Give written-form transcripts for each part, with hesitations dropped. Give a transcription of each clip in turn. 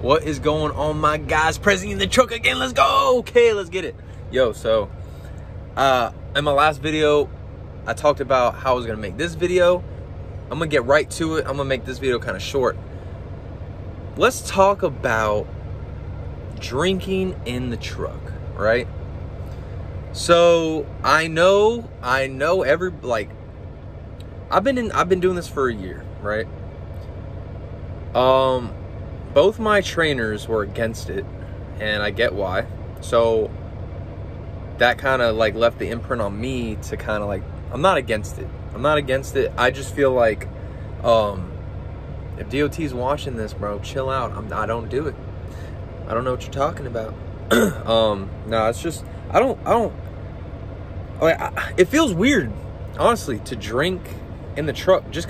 What is going on, my guys? Pressing in the truck again. Let's go. Okay, let's get it. Yo, so in my last video, I talked about how I was gonna make this video. I'm gonna get right to it. I'm gonna make this video kind of short. Let's talk about drinking in the truck, right? So I know every, like, I've been doing this for a year, right? Both my trainers were against it, and I get why. So that kind of like left the imprint on me to kind of like, I'm not against it. I'm not against it. I just feel like if DOT's watching this, bro, chill out. I don't do it. I don't know what you're talking about. No, it's just it feels weird, honestly, to drink in the truck just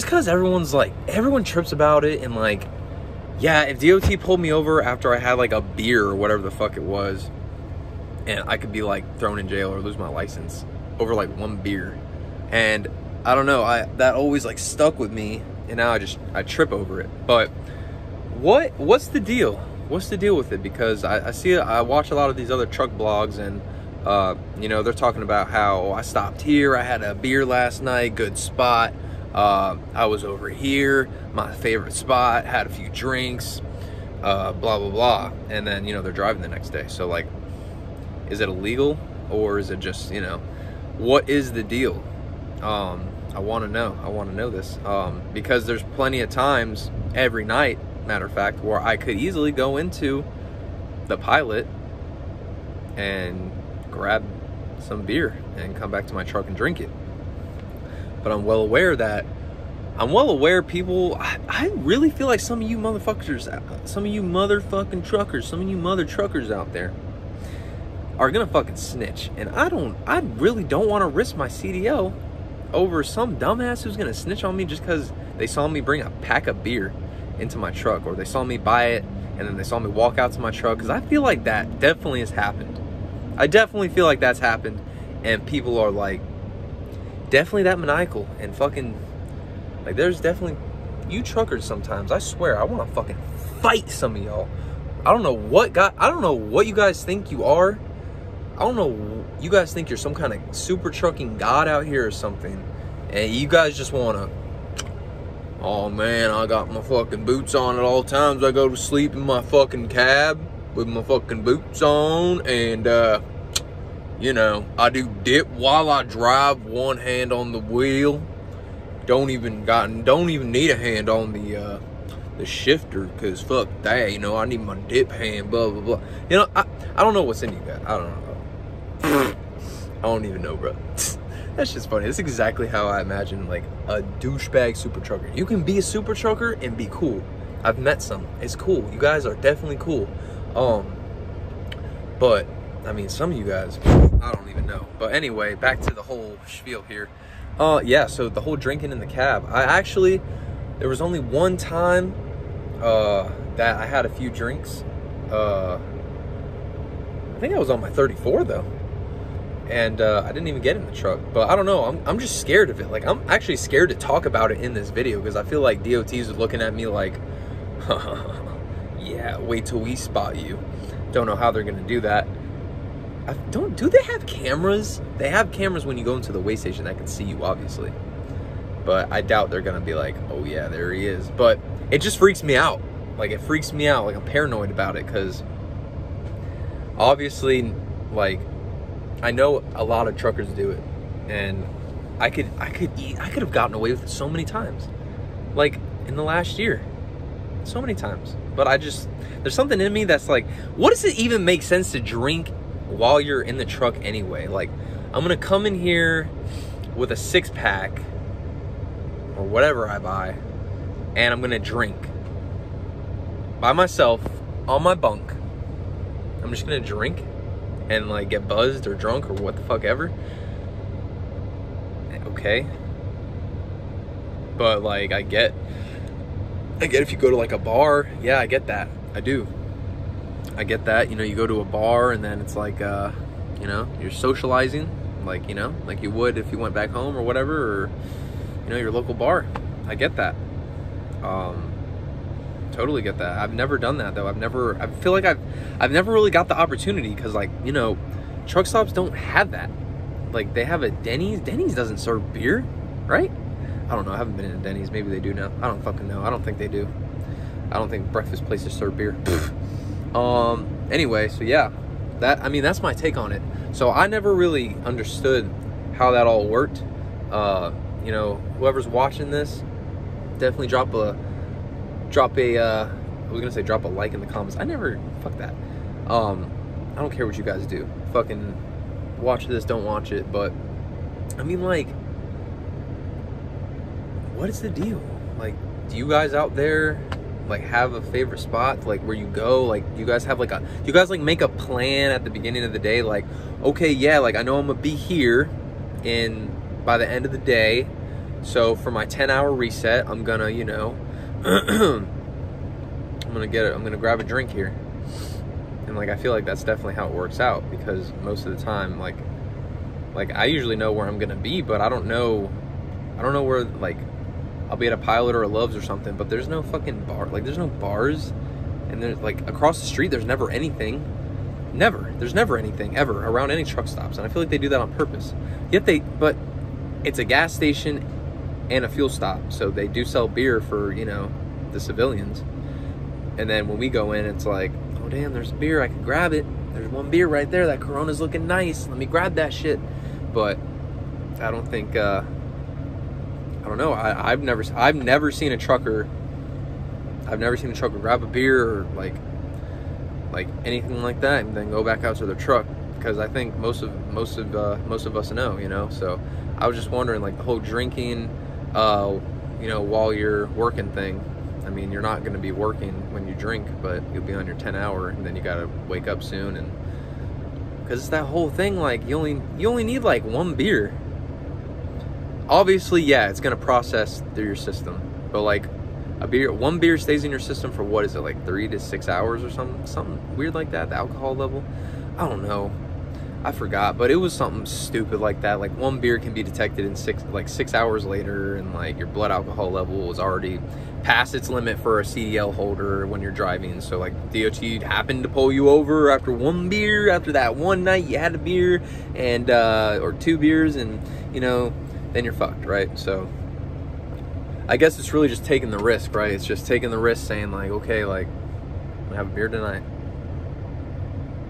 cause everyone trips about it. And like, yeah, if DOT pulled me over after I had like a beer or whatever the fuck it was, and I could be like thrown in jail or lose my license over like one beer. And I don't know, that always like stuck with me, and now I trip over it. But what's the deal? What's the deal with it? Because I watch a lot of these other truck blogs, and you know, they're talking about how I stopped here, I had a beer last night, good spot. I was over here, my favorite spot, had a few drinks, blah, blah, blah. And then, you know, they're driving the next day. So like, is it illegal, or is it just, you know, what is the deal? I want to know this, because there's plenty of times every night, matter of fact, where I could easily go into the Pilot and grab some beer and come back to my truck and drink it. But I'm well aware people, I really feel like some of you motherfuckers, some of you motherfucking truckers, some of you mother truckers out there are gonna fucking snitch. And I really don't want to risk my CDL over some dumbass who's gonna snitch on me just because they saw me bring a pack of beer into my truck, or they saw me buy it and then they saw me walk out to my truck. Because I feel like that definitely has happened. I definitely feel like that's happened, and people are like definitely that maniacal and fucking like, there's definitely you truckers sometimes, I swear I want to fucking fight some of y'all. I don't know what you guys think you are. I don't know, you guys think you're some kind of super trucking god out here or something, and you guys just want to, oh man, I got my fucking boots on at all times. I go to sleep in my fucking cab with my fucking boots on, and you know, I do dip while I drive, one hand on the wheel. Don't even need a hand on the shifter, because fuck that, you know, I need my dip hand, blah blah blah. You know, I don't know what's in you guys. I don't know. I don't even know, bro. That's just funny. That's exactly how I imagine like a douchebag super trucker. You can be a super trucker and be cool. I've met some. It's cool. You guys are definitely cool. But I mean, some of you guys, I don't even know. But anyway, back to the whole spiel here. Yeah, so the whole drinking in the cab. There was only one time that I had a few drinks. I think I was on my 34 though. And I didn't even get in the truck. But I don't know, I'm just scared of it. Like, I'm actually scared to talk about it in this video, because I feel like DOT's looking at me like, yeah, wait till we spot you. Don't know how they're gonna do that. Do they have cameras? They have cameras when you go into the weigh station that can see you, obviously. But I doubt they're gonna be like, oh yeah, there he is. But it just freaks me out. Like, it freaks me out. Like, I'm paranoid about it, because obviously, like, I know a lot of truckers do it, and I could have gotten away with it so many times, like in the last year, so many times. But there's something in me that's like, what does it even make sense to drink while you're in the truck anyway? Like, I'm gonna come in here with a 6-pack or whatever I buy, and I'm gonna drink by myself on my bunk. I'm just gonna drink and like get buzzed or drunk or what the fuck ever. Okay. But like, I get if you go to like a bar, yeah, I get that. I do. I get that. You know, you go to a bar and then it's like, you know, you're socializing, like, you know, like you would if you went back home or whatever, or, you know, your local bar. I get that. Totally get that. I've never done that though. I feel like I've never really got the opportunity because, like, you know, truck stops don't have that. Like, they have a Denny's. Denny's doesn't serve beer, right? I don't know. I haven't been in a Denny's. Maybe they do now. I don't fucking know. I don't think they do. I don't think breakfast places serve beer. Anyway, so yeah, that's my take on it. So I never really understood how that all worked. You know, whoever's watching this, definitely drop a like in the comments. Fuck that. I don't care what you guys do. Fucking watch this, don't watch it. But I mean, like, what is the deal? Like, do you guys out there like have a favorite spot, like where you go? Like, you guys have like you guys like make a plan at the beginning of the day, like, okay, yeah, like I know I'm gonna be here by the end of the day, so for my 10-hour reset, I'm gonna, you know, I'm gonna grab a drink here. And like, I feel like that's definitely how it works out, because most of the time, like I usually know where I'm gonna be, but I don't know where, like, I'll be at a Pilot or a Love's or something, but there's no fucking bar. Like, there's no bars, and there's, like, across the street, there's never anything. There's never anything ever around any truck stops, and I feel like they do that on purpose. But it's a gas station and a fuel stop, so they do sell beer for, you know, the civilians. And then when we go in, it's like, oh damn, there's beer, I can grab it. There's one beer right there, that Corona's looking nice, let me grab that shit. But I don't think, I don't know, I've never seen a trucker grab a beer or like anything like that and then go back out to their truck, because I think most of us know, you know. So I was just wondering, like, the whole drinking, you know, while you're working thing. I mean, you're not going to be working when you drink, but you'll be on your 10-hour, and then you got to wake up soon, and because it's that whole thing, like, you only need like one beer. Obviously, yeah, it's going to process through your system, but like one beer stays in your system for, what is it, like 3 to 6 hours or something weird like that, the alcohol level. I don't know, I forgot, but it was something stupid like that. Like, one beer can be detected in 6 hours later, and like your blood alcohol level was already past its limit for a CDL holder when you're driving. So like, DOT happened to pull you over after one beer, after that one night you had a beer, and or 2 beers, and you know, then you're fucked, right? So I guess it's really just taking the risk, right? It's just taking the risk, saying like, okay, like, I'm gonna have a beer tonight.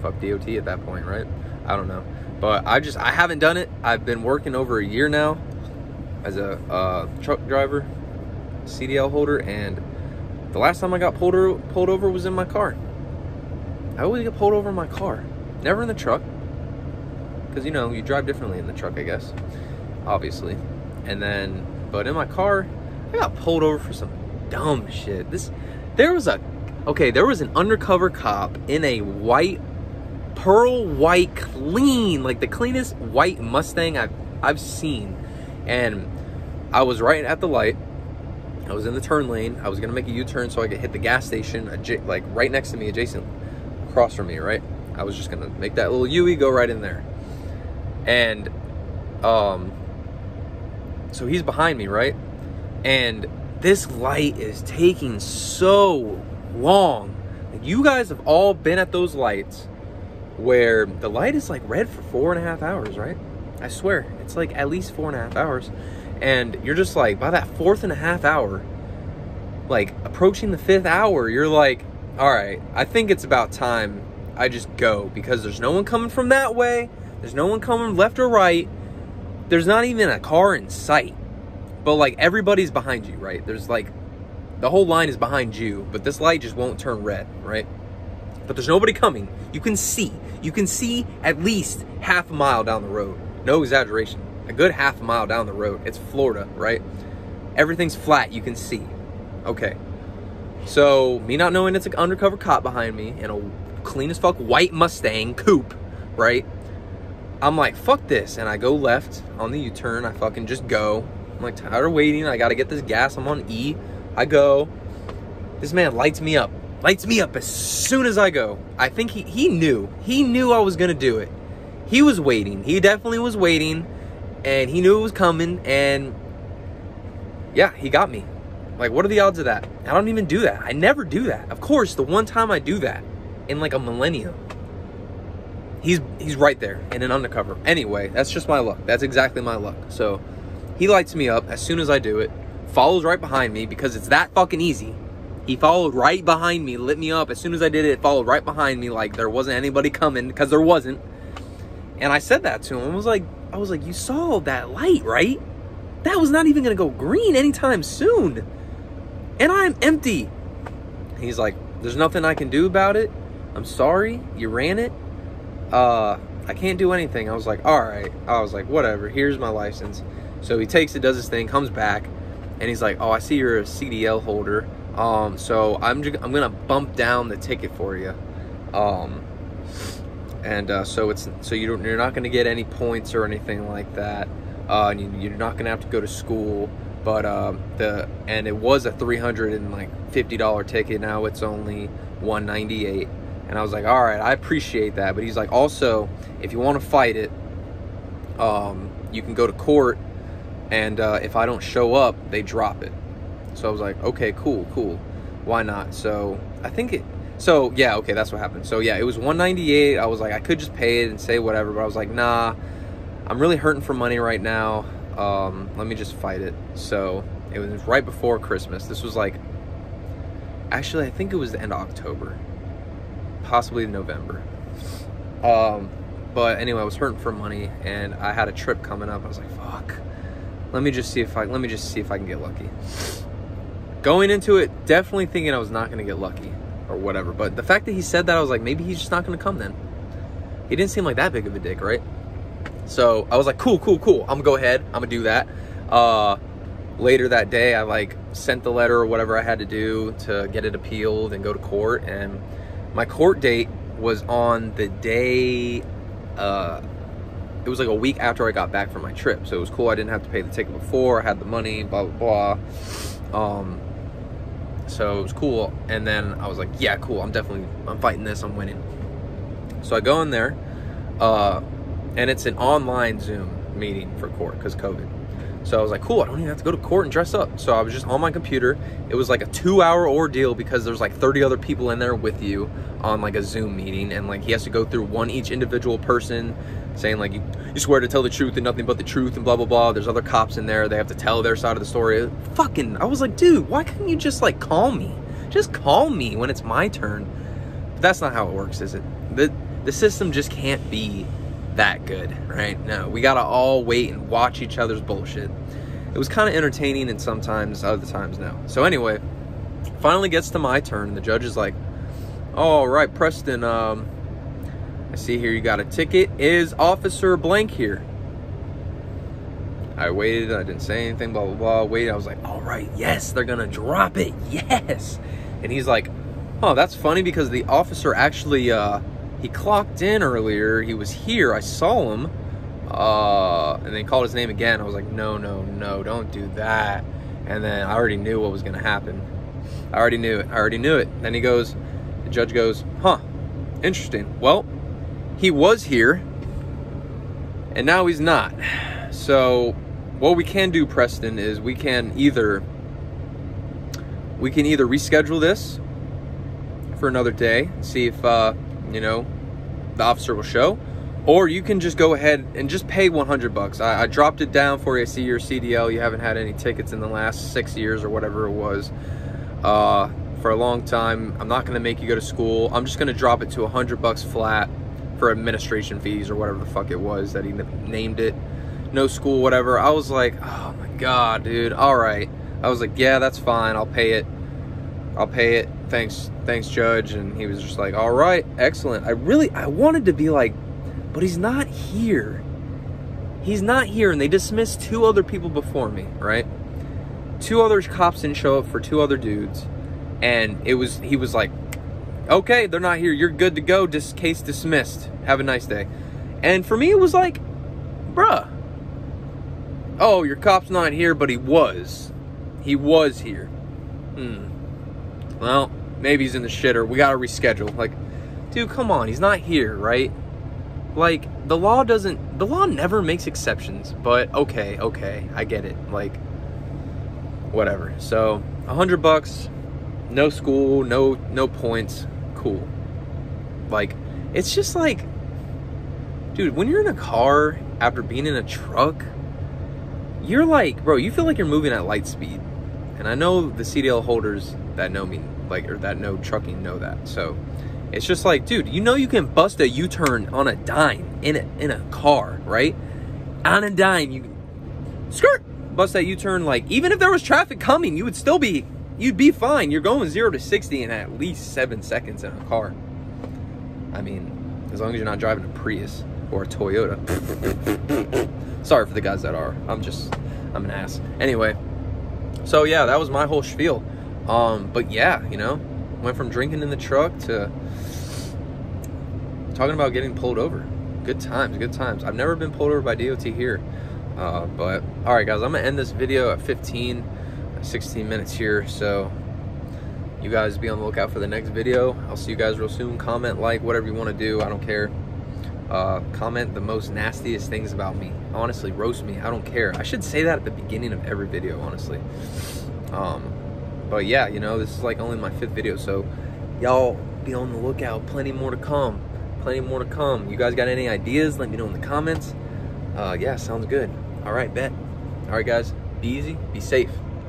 Fuck DOT at that point, right? I don't know. But I haven't done it. I've been working over a year now as a truck driver, CDL holder, and the last time I got pulled over was in my car. I always get pulled over in my car, never in the truck, because, you know, you drive differently in the truck, I guess, obviously. And then, but in my car, I got pulled over for some dumb shit. There was an undercover cop in a pearl white, clean, like the cleanest white Mustang I've seen. And I was right at the light. I was in the turn lane. I was gonna make a U-turn so I could hit the gas station, like right next to me, adjacent, across from me, right? I was just gonna make that little U-turn, go right in there. And so he's behind me, right? And this light is taking so long. Like, you guys have all been at those lights where the light is like red for 4.5 hours, right? I swear, it's like at least 4.5 hours. And you're just like, by that 4.5 hour, like approaching the 5th hour, you're like, all right, I think it's about time I just go, because there's no one coming from that way. There's no one coming left or right. There's not even a car in sight. But like, everybody's behind you, right? There's like, the whole line is behind you, but this light just won't turn red, right? But there's nobody coming. You can see at least half a mile down the road. No exaggeration. A good half a mile down the road. It's Florida, right? Everything's flat, you can see. Okay. So, me not knowing it's an undercover cop behind me in a clean as fuck white Mustang coupe, right? I'm like, fuck this. And I go left on the U-turn. I fucking just go. I'm like, tired of waiting. I gotta get this gas. I'm on E. I go. This man lights me up. Lights me up as soon as I go. I think he knew. He knew I was gonna do it. He was waiting. He definitely was waiting. And he knew it was coming. And yeah, he got me. Like, what are the odds of that? I don't even do that. I never do that. Of course, the one time I do that in like a millennium, he's right there in an undercover. Anyway, that's just my luck. That's exactly my luck. So he lights me up as soon as I do it, follows right behind me because it's that fucking easy. He followed right behind me, lit me up. As soon as I did it, it followed right behind me like there wasn't anybody coming, because there wasn't. And I said that to him. I was like, you saw that light, right? That was not even going to go green anytime soon. And I'm empty. He's like, there's nothing I can do about it. I'm sorry. You ran it. I can't do anything. I was like, all right. I was like, whatever. Here's my license. So he takes it, does his thing, comes back. And he's like, oh, I see you're a CDL holder. So I'm going to bump down the ticket for you. So you're not going to get any points or anything like that. You're not going to have to go to school. But and it was a $350 ticket. Now it's only $198. And I was like, all right, I appreciate that. But he's like, also, if you want to fight it, you can go to court. And if I don't show up, they drop it. So I was like, okay, cool. Why not? So yeah, okay, that's what happened. So yeah, it was $198. I was like, I could just pay it and say whatever. But I was like, nah, I'm really hurting for money right now. Let me just fight it. So it was right before Christmas. This was like, actually, I think it was the end of October, possibly November. But anyway, I was hurting for money and I had a trip coming up. I was like, fuck, let me just see if I can get lucky. Going into it, definitely thinking I was not going to get lucky or whatever. But the fact that he said that, I was like, maybe he's just not going to come then. He didn't seem like that big of a dick, right? So I was like, cool. I'm gonna go ahead. I'm gonna do that. Later that day, I like sent the letter or whatever I had to do to get it appealed and go to court. And my court date was on the day, it was like a week after I got back from my trip. So it was cool. I didn't have to pay the ticket before. I had the money, blah, blah, blah. So it was cool. And then I was like, yeah, cool. I'm fighting this. I'm winning. So I go in there, and it's an online Zoom meeting for court because COVID. So I was like, cool, I don't even have to go to court and dress up. So I was just on my computer. It was like a 2-hour ordeal because there's like 30 other people in there with you on like a Zoom meeting. And like he has to go through each individual person saying like, you swear to tell the truth and nothing but the truth and blah, blah, blah. There's other cops in there. They have to tell their side of the story. I was like, dude, why couldn't you just like call me? Just call me when it's my turn. But that's not how it works, is it? The system just can't be that good, right? No, we gotta all wait and watch each other's bullshit. It was kind of entertaining, and sometimes, other times, no. So anyway, finally gets to my turn, and the judge is like, all right, Preston, I see here you got a ticket. Is Officer Blank here? I waited, I didn't say anything, blah, blah, blah. Waited, I was like, all right, yes, they're gonna drop it, yes. And he's like, oh, that's funny because the officer actually, he clocked in earlier. He was here. I saw him. And then he called his name again. I was like, no, don't do that. And then I already knew what was going to happen. I already knew it. Then the judge goes, huh, interesting. Well, he was here, and now he's not. So what we can do, Preston, is we can either reschedule this for another day, see if the officer will show, or you can just go ahead and just pay $100. I dropped it down for you. I see your CDL. You haven't had any tickets in the last 6 years or whatever it was, for a long time. I'm not going to make you go to school. I'm just going to drop it to $100 flat for administration fees or whatever the fuck it was that he named it. No school, whatever. I was like, oh my God, dude. All right. I was like, yeah, that's fine. I'll pay it. Thanks, Judge. And he was just like, all right, excellent. I wanted to be like, but he's not here. He's not here. And they dismissed 2 other people before me, right? 2 other cops didn't show up for 2 other dudes. And he was like, okay, they're not here. You're good to go. Case dismissed. Have a nice day. And for me, it was like, bruh. Oh, your cop's not here, but he was. He was here. Well, maybe he's in the shitter. We gotta reschedule. Like, dude, come on. He's not here, right? Like, the law never makes exceptions. But, okay, I get it. Like, whatever. So, $100, no school, no points, cool. Like, it's just like, dude, when you're in a car after being in a truck, you're like, bro, you feel like you're moving at light speed. And I know the CDL holders that know me, like, or that know trucking know that. So it's just like, dude, you know you can bust a U-turn on a dime in a car, right? On a dime, you skirt, bust that U-turn. Like, even if there was traffic coming, you'd be fine. You're going 0 to 60 in at least 7 seconds in a car. I mean, as long as you're not driving a Prius or a Toyota. Sorry for the guys that are. I'm an ass. Anyway, so yeah, that was my whole spiel. But yeah, you know, went from drinking in the truck to talking about getting pulled over. Good times, good times. I've never been pulled over by DOT here. But all right, guys, I'm gonna end this video at 16 minutes here. So you guys be on the lookout for the next video. I'll see you guys real soon. Comment, like, whatever you want to do. I don't care. Comment the most nastiest things about me. Honestly, roast me. I don't care. I should say that at the beginning of every video, honestly. But yeah, you know, this is like only my 5th video, so y'all be on the lookout. Plenty more to come. Plenty more to come. You guys got any ideas? Let me know in the comments. Yeah, sounds good. All right, bet. All right, guys, be easy, be safe.